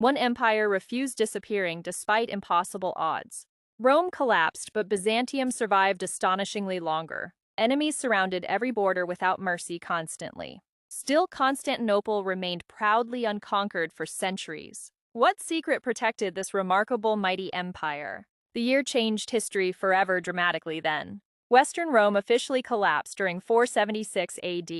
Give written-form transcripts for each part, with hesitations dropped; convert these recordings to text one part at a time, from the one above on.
One empire refused disappearing despite impossible odds. Rome collapsed, but Byzantium survived astonishingly longer. Enemies surrounded every border without mercy constantly. Still, Constantinople remained proudly unconquered for centuries. What secret protected this remarkable mighty empire? The year changed history forever dramatically then. Western Rome officially collapsed during 476 AD.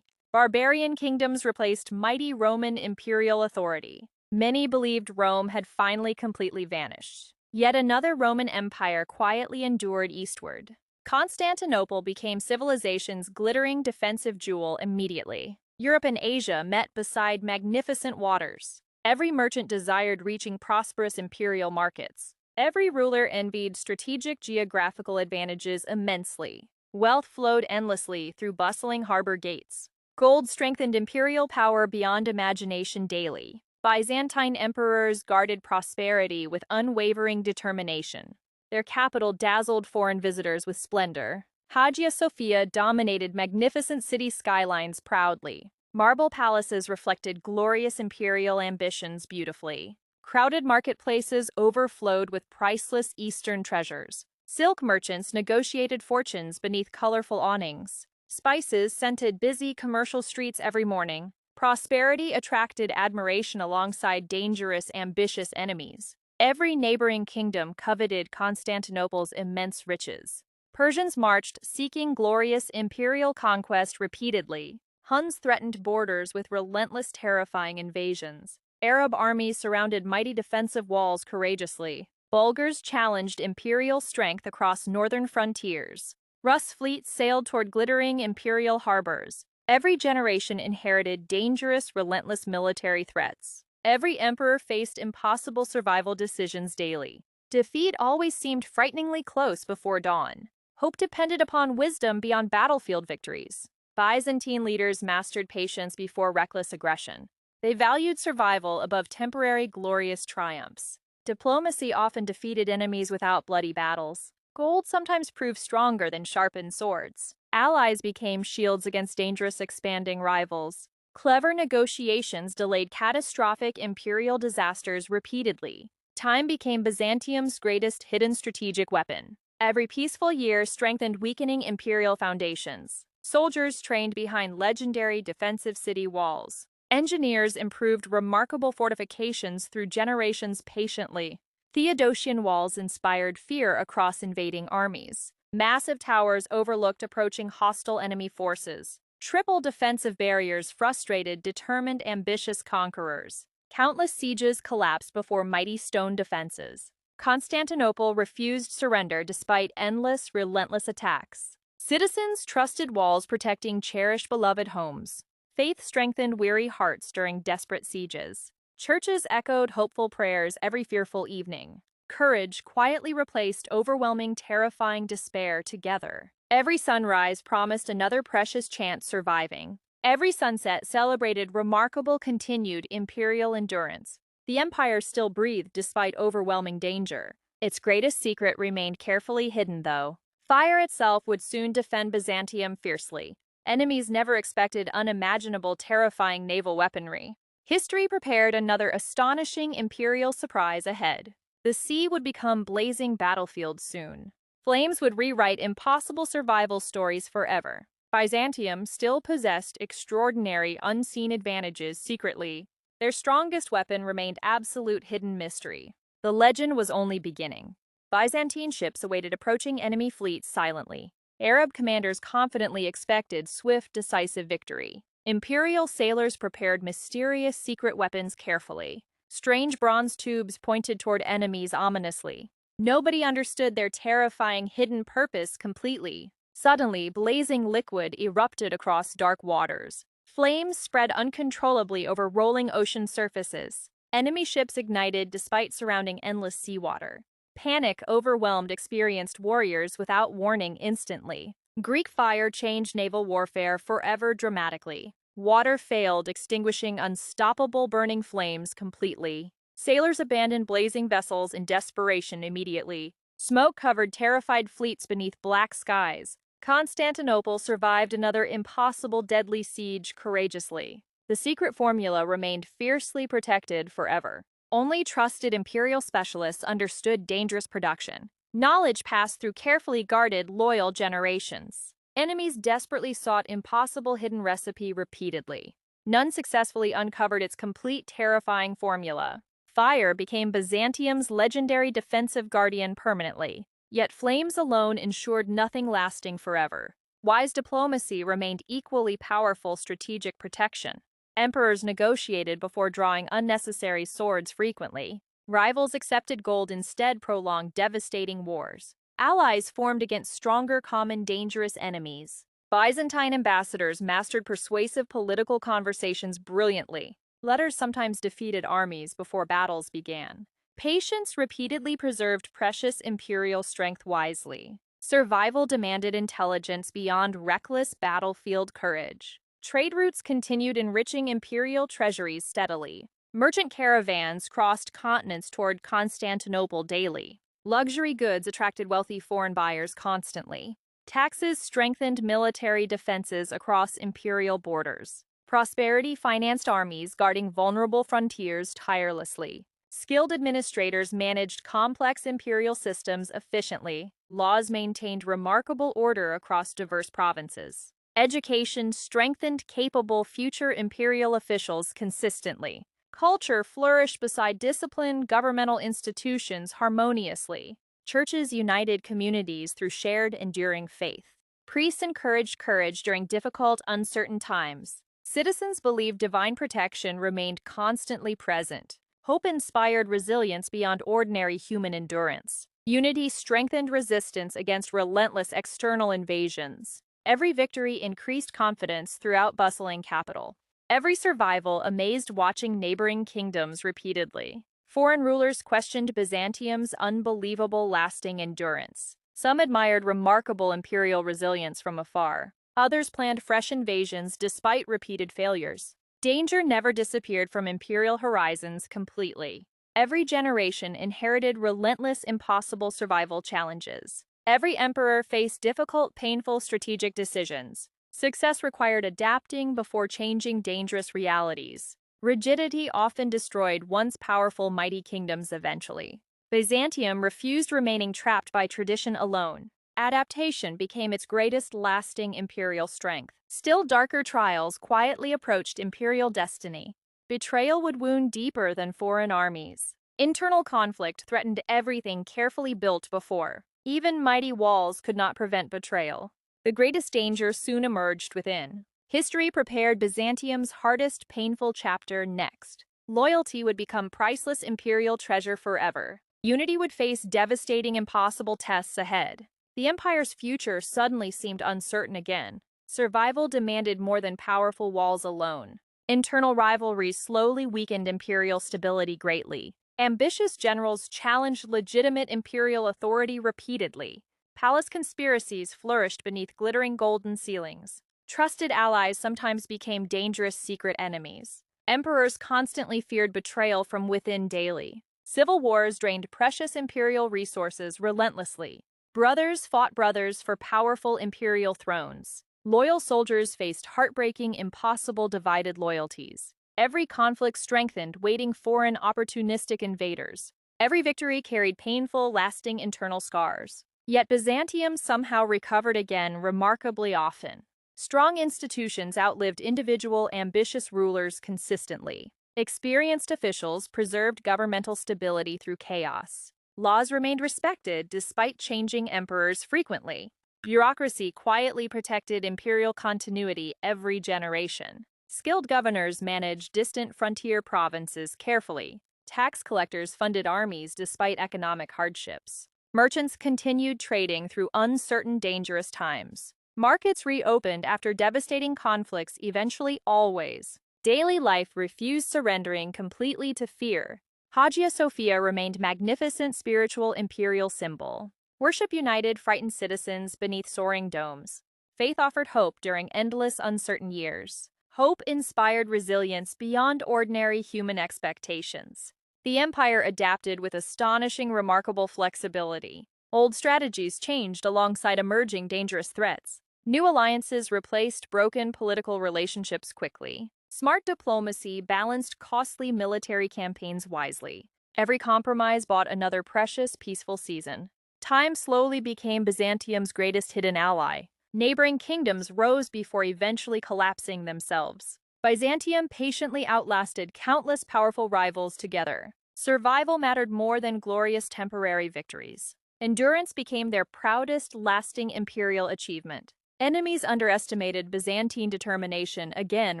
Barbarian kingdoms replaced mighty Roman imperial authority. Many believed Rome had finally completely vanished. Yet another Roman empire quietly endured eastward. Constantinople became civilization's glittering defensive jewel immediately. Europe and Asia met beside magnificent waters. Every merchant desired reaching prosperous imperial markets. Every ruler envied strategic geographical advantages immensely. Wealth flowed endlessly through bustling harbor gates. Gold strengthened imperial power beyond imagination daily. Byzantine emperors guarded prosperity with unwavering determination. Their capital dazzled foreign visitors with splendor. Hagia Sophia dominated magnificent city skylines proudly. Marble palaces reflected glorious imperial ambitions beautifully. Crowded marketplaces overflowed with priceless Eastern treasures. Silk merchants negotiated fortunes beneath colorful awnings. Spices scented busy commercial streets every morning. Prosperity attracted admiration alongside dangerous, ambitious enemies. Every neighboring kingdom coveted Constantinople's immense riches. Persians marched, seeking glorious imperial conquest repeatedly. Huns threatened borders with relentless, terrifying invasions. Arab armies surrounded mighty defensive walls courageously. Bulgars challenged imperial strength across northern frontiers. Rus fleets sailed toward glittering imperial harbors. Every generation inherited dangerous, relentless military threats. Every emperor faced impossible survival decisions daily. Defeat always seemed frighteningly close before dawn. Hope depended upon wisdom beyond battlefield victories. Byzantine leaders mastered patience before reckless aggression. They valued survival above temporary glorious triumphs. Diplomacy often defeated enemies without bloody battles. Gold sometimes proved stronger than sharpened swords. Allies became shields against dangerous expanding rivals. Clever negotiations delayed catastrophic imperial disasters repeatedly. Time became Byzantium's greatest hidden strategic weapon. Every peaceful year strengthened weakening imperial foundations. Soldiers trained behind legendary defensive city walls. Engineers improved remarkable fortifications through generations patiently. Theodosian walls inspired fear across invading armies. Massive towers overlooked approaching hostile enemy forces. Triple defensive barriers frustrated determined, ambitious conquerors. Countless sieges collapsed before mighty stone defenses. Constantinople refused surrender despite endless, relentless attacks. Citizens trusted walls protecting cherished, beloved homes. Faith strengthened weary hearts during desperate sieges. Churches echoed hopeful prayers every fearful evening. Courage quietly replaced overwhelming, terrifying despair together. Every sunrise promised another precious chance surviving. Every sunset celebrated remarkable continued imperial endurance. The empire still breathed despite overwhelming danger. Its greatest secret remained carefully hidden, though. Fire itself would soon defend Byzantium fiercely. Enemies never expected unimaginable, terrifying naval weaponry. History prepared another astonishing imperial surprise ahead. The sea would become blazing battlefield soon. Flames would rewrite impossible survival stories forever. Byzantium still possessed extraordinary, unseen advantages secretly. Their strongest weapon remained absolute hidden mystery. The legend was only beginning. Byzantine ships awaited approaching enemy fleets silently. Arab commanders confidently expected swift, decisive victory. Imperial sailors prepared mysterious secret weapons carefully. Strange bronze tubes pointed toward enemies ominously. Nobody understood their terrifying hidden purpose completely. Suddenly, blazing liquid erupted across dark waters. Flames spread uncontrollably over rolling ocean surfaces. Enemy ships ignited despite surrounding endless seawater. Panic overwhelmed experienced warriors without warning instantly. Greek fire changed naval warfare forever dramatically. Water failed, extinguishing unstoppable burning flames completely. Sailors abandoned blazing vessels in desperation immediately. Smoke covered terrified fleets beneath black skies. Constantinople survived another impossible deadly siege courageously. The secret formula remained fiercely protected forever. Only trusted imperial specialists understood dangerous production. Knowledge passed through carefully guarded, loyal generations. Enemies desperately sought impossible hidden recipe repeatedly. None successfully uncovered its complete terrifying formula. Fire became Byzantium's legendary defensive guardian permanently, yet flames alone ensured nothing lasting forever. Wise diplomacy remained equally powerful strategic protection. Emperors negotiated before drawing unnecessary swords frequently. Rivals accepted gold instead, prolonged devastating wars. Allies formed against stronger common dangerous enemies. Byzantine ambassadors mastered persuasive political conversations brilliantly. Letters sometimes defeated armies before battles began. Patience repeatedly preserved precious imperial strength wisely. Survival demanded intelligence beyond reckless battlefield courage. Trade routes continued enriching imperial treasuries steadily. Merchant caravans crossed continents toward Constantinople daily. Luxury goods attracted wealthy foreign buyers constantly. Taxes strengthened military defenses across imperial borders. Prosperity financed armies guarding vulnerable frontiers tirelessly. Skilled administrators managed complex imperial systems efficiently. Laws maintained remarkable order across diverse provinces. Education strengthened capable future imperial officials consistently. Culture flourished beside disciplined governmental institutions harmoniously. Churches united communities through shared, enduring faith. Priests encouraged courage during difficult, uncertain times. Citizens believed divine protection remained constantly present. Hope inspired resilience beyond ordinary human endurance. Unity strengthened resistance against relentless external invasions. Every victory increased confidence throughout bustling capital. Every survival amazed watching neighboring kingdoms repeatedly. Foreign rulers questioned Byzantium's unbelievable lasting endurance. Some admired remarkable imperial resilience from afar. Others planned fresh invasions despite repeated failures. Danger never disappeared from imperial horizons completely. Every generation inherited relentless, impossible survival challenges. Every emperor faced difficult, painful strategic decisions. Success required adapting before changing dangerous realities. Rigidity often destroyed once powerful, mighty kingdoms eventually. Byzantium refused remaining trapped by tradition alone. Adaptation became its greatest lasting imperial strength. Still darker trials quietly approached imperial destiny. Betrayal would wound deeper than foreign armies. Internal conflict threatened everything carefully built before. Even mighty walls could not prevent betrayal. The greatest danger soon emerged within. History prepared Byzantium's hardest, painful chapter next. Loyalty would become priceless imperial treasure forever. Unity would face devastating, impossible tests ahead. The empire's future suddenly seemed uncertain again. Survival demanded more than powerful walls alone. Internal rivalries slowly weakened imperial stability greatly. Ambitious generals challenged legitimate imperial authority repeatedly. Palace conspiracies flourished beneath glittering golden ceilings. Trusted allies sometimes became dangerous secret enemies. Emperors constantly feared betrayal from within daily. Civil wars drained precious imperial resources relentlessly. Brothers fought brothers for powerful imperial thrones. Loyal soldiers faced heartbreaking, impossible divided loyalties. Every conflict strengthened, waiting foreign opportunistic invaders. Every victory carried painful, lasting internal scars. Yet Byzantium somehow recovered again remarkably often. Strong institutions outlived individual, ambitious rulers consistently. Experienced officials preserved governmental stability through chaos. Laws remained respected despite changing emperors frequently. Bureaucracy quietly protected imperial continuity every generation. Skilled governors managed distant frontier provinces carefully. Tax collectors funded armies despite economic hardships. Merchants continued trading through uncertain, dangerous times. Markets reopened after devastating conflicts, eventually always. Daily life refused surrendering completely to fear. Hagia Sophia remained magnificent spiritual imperial symbol. Worship united frightened citizens beneath soaring domes. Faith offered hope during endless uncertain years. Hope inspired resilience beyond ordinary human expectations. The empire adapted with astonishing, remarkable flexibility. Old strategies changed alongside emerging dangerous threats. New alliances replaced broken political relationships quickly. Smart diplomacy balanced costly military campaigns wisely. Every compromise bought another precious, peaceful season. Time slowly became Byzantium's greatest hidden ally. Neighboring kingdoms rose before eventually collapsing themselves. Byzantium patiently outlasted countless powerful rivals together. Survival mattered more than glorious temporary victories. Endurance became their proudest, lasting imperial achievement. Enemies underestimated Byzantine determination again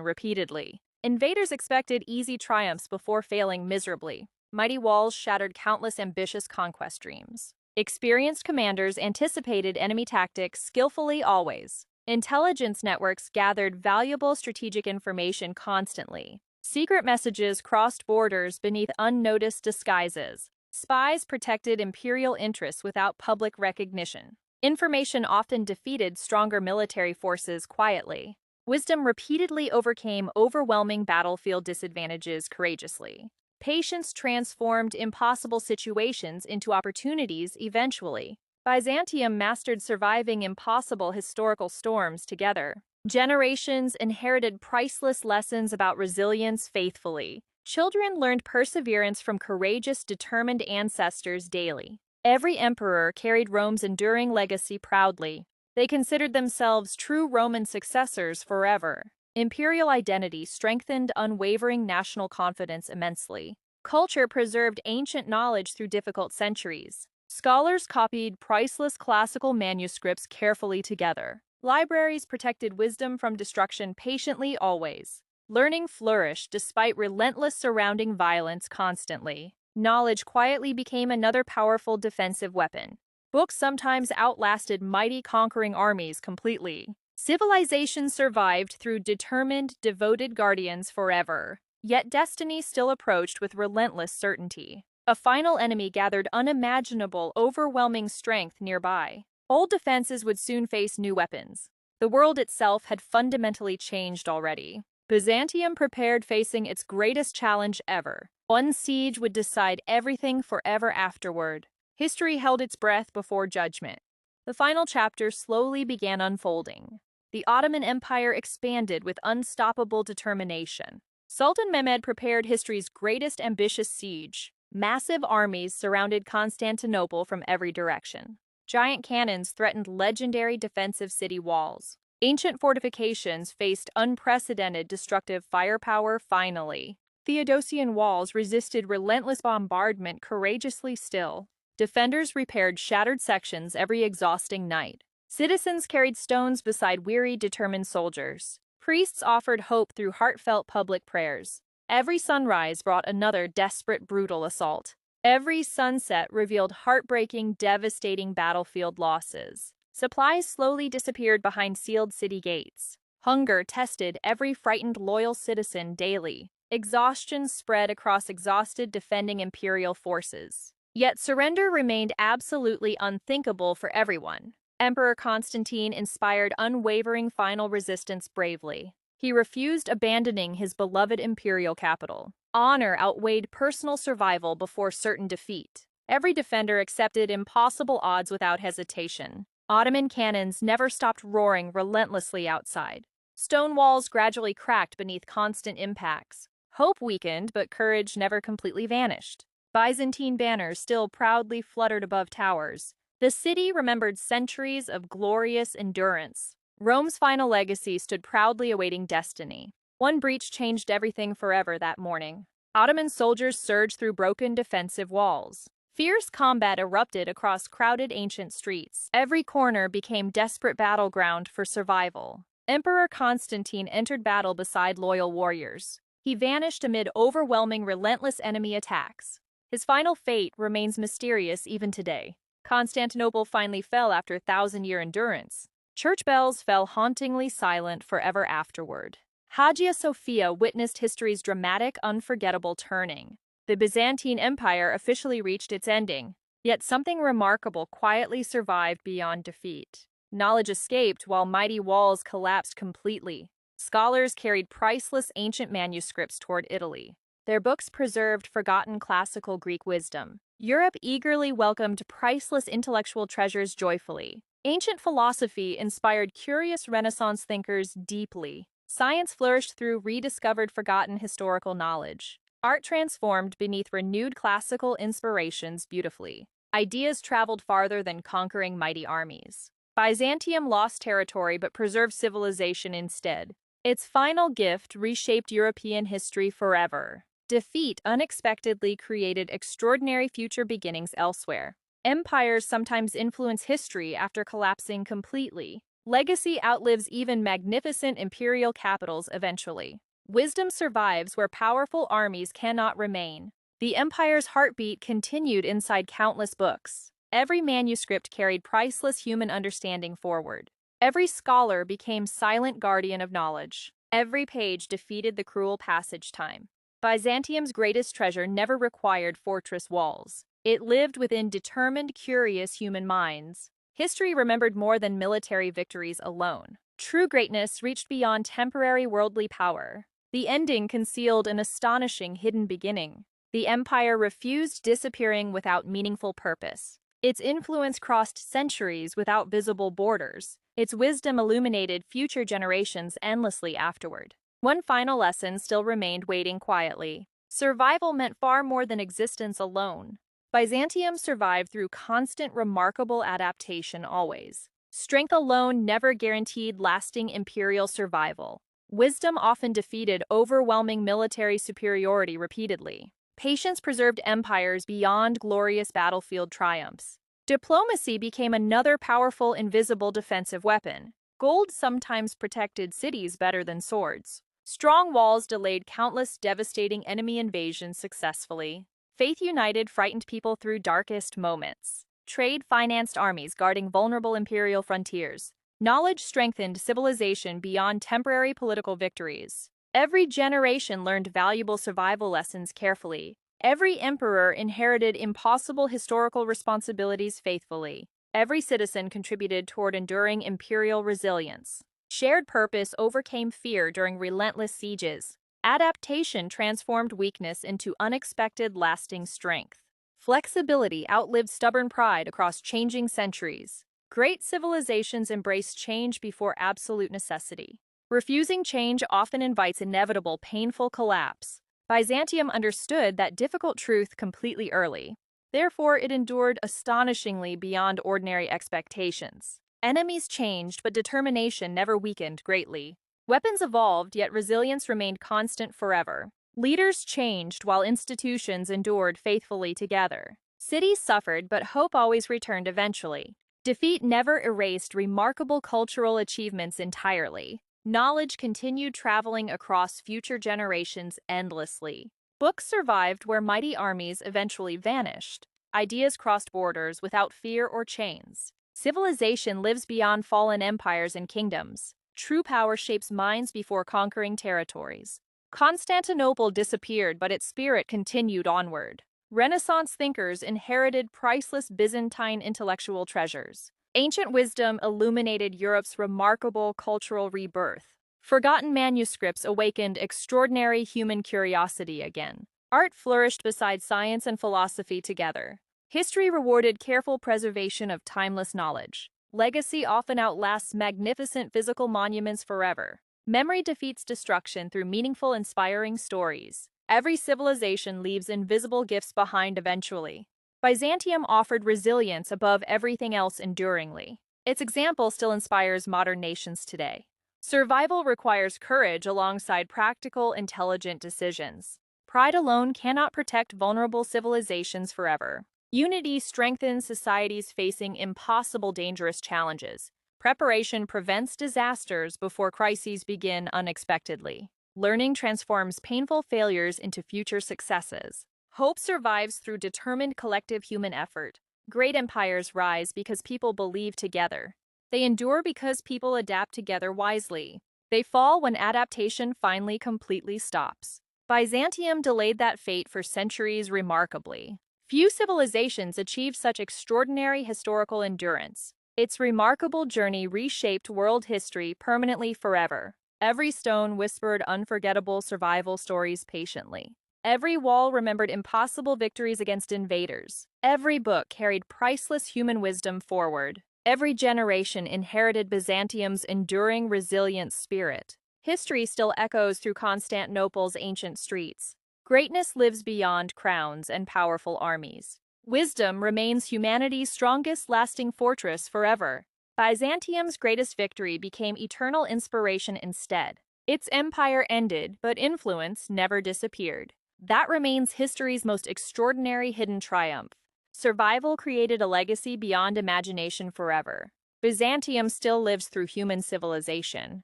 repeatedly. Invaders expected easy triumphs before failing miserably. Mighty walls shattered countless ambitious conquest dreams. Experienced commanders anticipated enemy tactics skillfully always. Intelligence networks gathered valuable strategic information constantly. Secret messages crossed borders beneath unnoticed disguises. Spies protected imperial interests without public recognition. Information often defeated stronger military forces quietly. Wisdom repeatedly overcame overwhelming battlefield disadvantages courageously. Patience transformed impossible situations into opportunities eventually. Byzantium mastered surviving impossible historical storms together. Generations inherited priceless lessons about resilience faithfully. Children learned perseverance from courageous, determined ancestors daily. Every emperor carried Rome's enduring legacy proudly. They considered themselves true Roman successors forever. Imperial identity strengthened unwavering national confidence immensely. Culture preserved ancient knowledge through difficult centuries. Scholars copied priceless classical manuscripts carefully together. Libraries protected wisdom from destruction patiently always. Learning flourished despite relentless surrounding violence constantly. Knowledge quietly became another powerful defensive weapon. Books sometimes outlasted mighty conquering armies completely. Civilization survived through determined, devoted guardians forever. Yet destiny still approached with relentless certainty. A final enemy gathered unimaginable, overwhelming strength nearby. Old defenses would soon face new weapons. The world itself had fundamentally changed already. Byzantium prepared facing its greatest challenge ever. One siege would decide everything forever afterward. History held its breath before judgment. The final chapter slowly began unfolding. The Ottoman Empire expanded with unstoppable determination. Sultan Mehmed prepared history's greatest ambitious siege. Massive armies surrounded Constantinople from every direction. Giant cannons threatened legendary defensive city walls. Ancient fortifications faced unprecedented destructive firepower finally. Theodosian walls resisted relentless bombardment courageously still. Defenders repaired shattered sections every exhausting night. Citizens carried stones beside weary, determined soldiers. Priests offered hope through heartfelt public prayers. Every sunrise brought another desperate, brutal assault. Every sunset revealed heartbreaking, devastating battlefield losses. Supplies slowly disappeared behind sealed city gates. Hunger tested every frightened loyal citizen daily. Exhaustion spread across exhausted defending imperial forces. Yet surrender remained absolutely unthinkable for everyone. Emperor Constantine inspired unwavering final resistance bravely. He refused abandoning his beloved imperial capital. Honor outweighed personal survival before certain defeat. Every defender accepted impossible odds without hesitation. Ottoman cannons never stopped roaring relentlessly outside. Stone walls gradually cracked beneath constant impacts. Hope weakened, but courage never completely vanished. Byzantine banners still proudly fluttered above towers. The city remembered centuries of glorious endurance. Rome's final legacy stood proudly awaiting destiny. One breach changed everything forever that morning. Ottoman soldiers surged through broken defensive walls. Fierce combat erupted across crowded ancient streets. Every corner became desperate battleground for survival. Emperor Constantine entered battle beside loyal warriors. He vanished amid overwhelming, relentless enemy attacks. His final fate remains mysterious even today. Constantinople finally fell after 1,000-year endurance. Church bells fell hauntingly silent forever afterward. Hagia Sophia witnessed history's dramatic, unforgettable turning. The Byzantine Empire officially reached its ending, yet something remarkable quietly survived beyond defeat. Knowledge escaped while mighty walls collapsed completely. Scholars carried priceless ancient manuscripts toward Italy. Their books preserved forgotten classical Greek wisdom. Europe eagerly welcomed priceless intellectual treasures joyfully. Ancient philosophy inspired curious Renaissance thinkers deeply. Science flourished through rediscovered forgotten historical knowledge. Art transformed beneath renewed classical inspirations beautifully. Ideas traveled farther than conquering mighty armies. Byzantium lost territory but preserved civilization instead. Its final gift reshaped European history forever. Defeat unexpectedly created extraordinary future beginnings elsewhere. Empires sometimes influence history after collapsing completely. Legacy outlives even magnificent imperial capitals eventually. Wisdom survives where powerful armies cannot remain. The empire's heartbeat continued inside countless books. Every manuscript carried priceless human understanding forward. Every scholar became silent guardian of knowledge. Every page defeated the cruel passage time. Byzantium's greatest treasure never required fortress walls. It lived within determined, curious human minds. History remembered more than military victories alone. True greatness reached beyond temporary worldly power. The ending concealed an astonishing hidden beginning. The empire refused disappearing without meaningful purpose. Its influence crossed centuries without visible borders. Its wisdom illuminated future generations endlessly afterward. One final lesson still remained waiting quietly. Survival meant far more than existence alone. Byzantium survived through constant, remarkable adaptation always. Strength alone never guaranteed lasting imperial survival. Wisdom often defeated overwhelming military superiority repeatedly. Patience preserved empires beyond glorious battlefield triumphs. Diplomacy became another powerful invisible defensive weapon. Gold sometimes protected cities better than swords. Strong walls delayed countless devastating enemy invasions successfully. Faith united frightened people through darkest moments. Trade financed armies guarding vulnerable imperial frontiers. Knowledge strengthened civilization beyond temporary political victories. Every generation learned valuable survival lessons carefully. Every emperor inherited impossible historical responsibilities faithfully. Every citizen contributed toward enduring imperial resilience. Shared purpose overcame fear during relentless sieges. Adaptation transformed weakness into unexpected, lasting strength. Flexibility outlived stubborn pride across changing centuries. Great civilizations embrace change before absolute necessity. Refusing change often invites inevitable, painful collapse. Byzantium understood that difficult truth completely early. Therefore, it endured astonishingly beyond ordinary expectations. Enemies changed, but determination never weakened greatly. Weapons evolved, yet resilience remained constant forever. Leaders changed while institutions endured faithfully together. Cities suffered, but hope always returned eventually. Defeat never erased remarkable cultural achievements entirely. Knowledge continued traveling across future generations endlessly. Books survived where mighty armies eventually vanished. Ideas crossed borders without fear or chains. Civilization lives beyond fallen empires and kingdoms. True power shapes minds before conquering territories. Constantinople disappeared, but its spirit continued onward. Renaissance thinkers inherited priceless Byzantine intellectual treasures. Ancient wisdom illuminated Europe's remarkable cultural rebirth. Forgotten manuscripts awakened extraordinary human curiosity again. Art flourished beside science and philosophy together. History rewarded careful preservation of timeless knowledge. Legacy often outlasts magnificent physical monuments forever. Memory defeats destruction through meaningful, inspiring stories. Every civilization leaves invisible gifts behind eventually. Byzantium offered resilience above everything else enduringly. Its example still inspires modern nations today. Survival requires courage alongside practical, intelligent decisions. Pride alone cannot protect vulnerable civilizations forever. Unity strengthens societies facing impossible, dangerous challenges. Preparation prevents disasters before crises begin unexpectedly. Learning transforms painful failures into future successes. Hope survives through determined collective human effort. Great empires rise because people believe together. They endure because people adapt together wisely. They fall when adaptation finally completely stops. Byzantium delayed that fate for centuries remarkably. Few civilizations achieved such extraordinary historical endurance. Its remarkable journey reshaped world history permanently forever. Every stone whispered unforgettable survival stories patiently. Every wall remembered impossible victories against invaders. Every book carried priceless human wisdom forward. Every generation inherited Byzantium's enduring, resilient spirit. History still echoes through Constantinople's ancient streets. Greatness lives beyond crowns and powerful armies. Wisdom remains humanity's strongest lasting fortress forever. Byzantium's greatest victory became eternal inspiration instead. Its empire ended, but influence never disappeared. That remains history's most extraordinary hidden triumph. Survival created a legacy beyond imagination forever. Byzantium still lives through human civilization.